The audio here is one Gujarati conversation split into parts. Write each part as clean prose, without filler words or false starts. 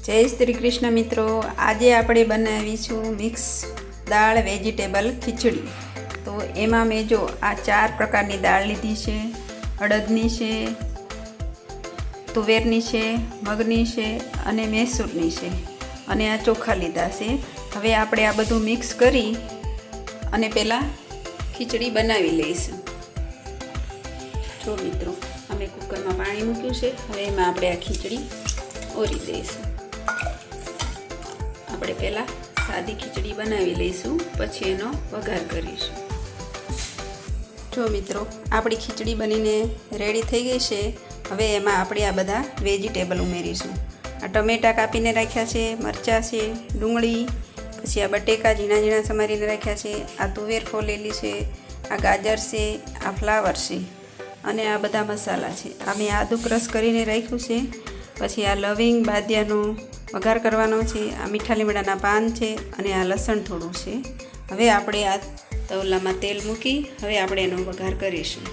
જય શ્રી કૃષ્ણ મિત્રો, આજે આપણે બનાવીશું મિક્સ દાળ વેજીટેબલ ખીચડી। તો એમાં મેં જો આ 4 પ્રકારની દાળ લીધી છે। અડદની છે, તુવેરની છે, મગની છે અને મૈસૂરની છે અને આ ચોખા લીધા છે। હવે આપણે આ બધું મિક્સ કરી અને પહેલાં ખીચડી બનાવી લઈશું। જો મિત્રો, અમે કુકરમાં પાણી મૂક્યું છે। હવે એમાં આપણે આ ખીચડી ઓરી દઈશું। આપણે પહેલાં સાદી ખીચડી બનાવી લઈશું, પછી એનો વઘાર કરીશું। જો મિત્રો, આપણી ખીચડી બનીને રેડી થઈ ગઈ છે। હવે એમાં આપણે આ બધા વેજીટેબલ ઉમેરીશું। આ ટમેટાં કાપીને રાખ્યા છે, મરચાં છે, ડુંગળી, પછી આ બટેકા ઝીણા ઝીણા સમારીને રાખ્યા છે, આ તુવેર ફોલેલી છે, આ ગાજર છે, આ ફ્લાવર છે અને આ બધા મસાલા છે। આ મેં આદુ ક્રશ કરીને રાખ્યું છે। પછી આ લવિંગ બાદિયાનો વઘાર કરવાનો છે, આ મીઠા લીમડાના પાન છે અને આ લસણ થોડું છે। હવે આપણે આ તવલામાં તેલ મૂકી હવે આપણે એનો વઘાર કરીશું।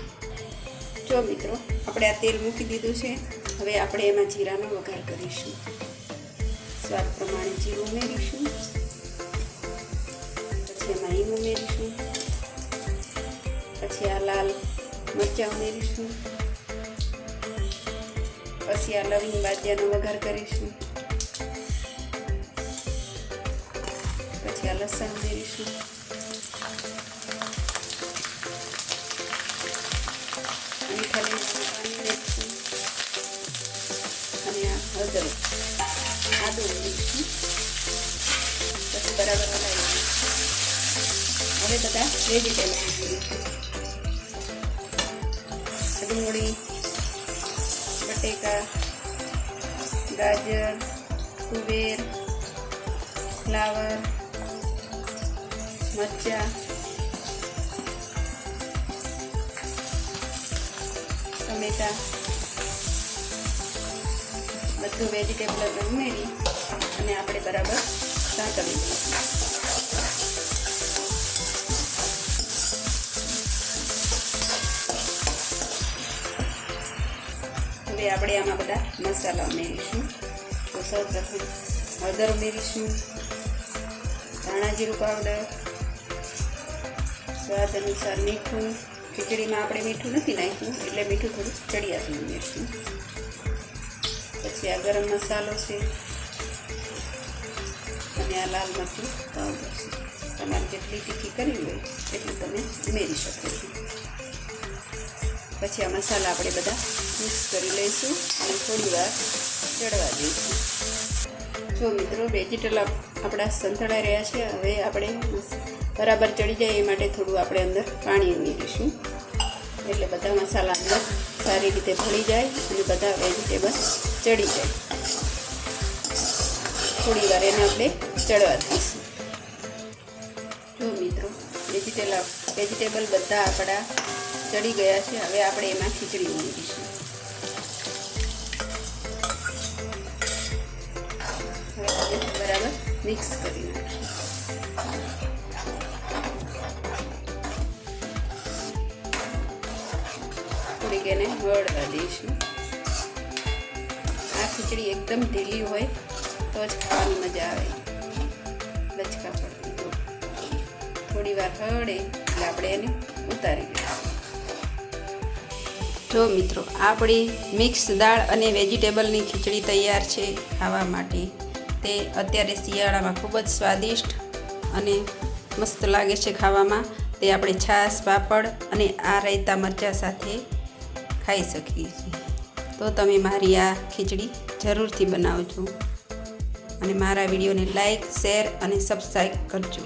જો મિત્રો, આપણે આ તેલ મૂકી દીધું છે। હવે આપણે એમાં જીરાનો વઘાર કરીશું। સ્વાદ પ્રમાણે જીરું ઉમેરીશું, પછી એમાં હિંગ ઉમેરીશું, પછી આ લાલ મરચાં ઉમેરીશું, પછી આ લવિંગ બાદિયાનો વઘાર કરીશું, પછી આ લસણ ઉમેરીશું, મીઠા લીમડાના પાન ઉમેરીશું અને આ હળદર આદુ ઉમેરીશું, પછી બરાબર હલાવીશું। હવે બધા વેજીટેબલ ઉમેરીશું। ડુંગળી, બટેકા, ગાજર, તુવેર, ફ્લાવર, મરચાં, ટમેટાં બધું વેજીટેબલ ઉમેરી અને આપણે બરાબર સાંતળી દઈશું। હવે આપણે આમાં બધા મસાલા ઉમેરીશું। તો સૌપ્રથમ હળદર ઉમેરીશું, ધાણા જીરું પાવડર, સ્વાદ અનુસાર મીઠું। ખીચડીમાં આપણે મીઠું નથી નાખ્યું એટલે મીઠું થોડું ચડિયાતું ઉમેરીશું। પછી આ ગરમ મસાલો છે અને આ લાલ મરચું પાવડર છે। તમારે જેટલી તીખી કરવી હોય એટલું તમે ઉમેરી શકો છો। પછી આ મસાલા આપણે બધા મિક્સ કરી લઈશું અને થોડી વાર ચડવા દઈશું। જો મિત્રો, વેજીટેબલ આપણા સંતળાઈ રહ્યા છે। હવે આપણે બરાબર ચડી જાય એ માટે થોડું આપણે અંદર પાણી ઉમેરીશું, એટલે બધા મસાલા અંદર સારી રીતે ભળી જાય અને બધા વેજીટેબલ ચડી જાય। થોડી વાર એને આપણે ચડવા દઈશું। જો મિત્રો, વેજીટેબલ બધા આપણા ચડી ગયા છે। હવે આપણે એમાં ખીચડી ઉમેરીશું। હવે બરાબર મિક્સ કરી નાખીશું। થોડીક એને વળવા દઈશું। આ ખીચડી એકદમ ઢીલી હોય તો જ ખાવાની મજા આવે, લચકા પડતી તો થોડી વાર હળે એટલે આપણે એને ઉતારી દઈશું। જો મિત્રો, આપણી મિક્સ દાળ અને વેજીટેબલની ખીચડી તૈયાર છે ખાવા માટે। તે અત્યારે શિયાળામાં ખૂબ જ સ્વાદિષ્ટ અને મસ્ત લાગે છે ખાવામાં। તે આપણે છાશ, પાપડ અને આ રાયતા મરચાં સાથે ખાઈ શકીએ છીએ। તો તમે મારી આ ખીચડી જરૂરથી બનાવજો અને મારા વિડીયોને લાઈક, શેર અને સબસ્ક્રાઈબ કરજો।